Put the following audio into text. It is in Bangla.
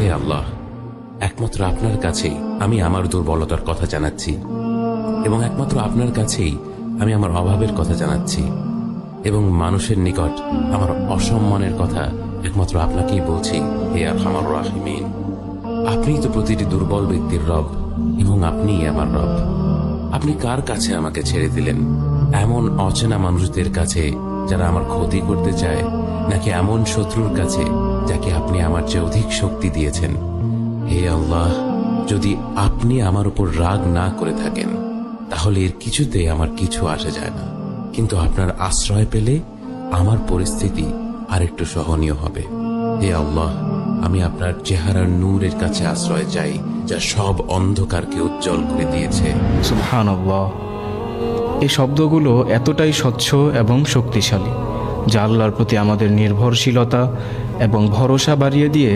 হে আল্লাহ, একমাত্র আপনার কাছেই আমি আমার দুর্বলতার কথা জানাচ্ছি, এবং একমাত্র আপনার কাছেই আমি আমার অভাবের কথা জানাচ্ছি, এবং মানুষের নিকট আমার অসম্মানের কথা একমাত্র আপনাকেই বলছি। হে আরহামার রাহিমিন, আপনিই তো প্রতিটি দুর্বল ব্যক্তির রব, এবং আপনিই আমার রব। আপনি কার কাছে আমাকে ছেড়ে দিলেন? এমন অচেনা মানুষদের কাছে যারা আমার ক্ষতি করতে চায়, নাকি এমন শত্রুর কাছে যাকে আপনি আমার চেয়ে অধিক শক্তি দিয়েছেন? হে আল্লাহ, যদি আপনি আমার উপর রাগ না করে থাকেন তাহলে এর কিছুতে আমার কিছু আসে যায় না, কিন্তু আপনার আশ্রয় পেলে আমার পরিস্থিতি আরেকটু সহনীয় হবে। হে আল্লাহ, আমি আপনার চেহারার নূরের কাছে আশ্রয় চাই, যা সব অন্ধকারকে উজ্জ্বল করে দিয়েছে। সুবহানাল্লাহ। এই শব্দগুলো এতটাই স্বচ্ছ এবং শক্তিশালী, যা আল্লাহর প্রতি আমাদের নির্ভরশীলতা এবং ভরসা বাড়িয়ে দিয়ে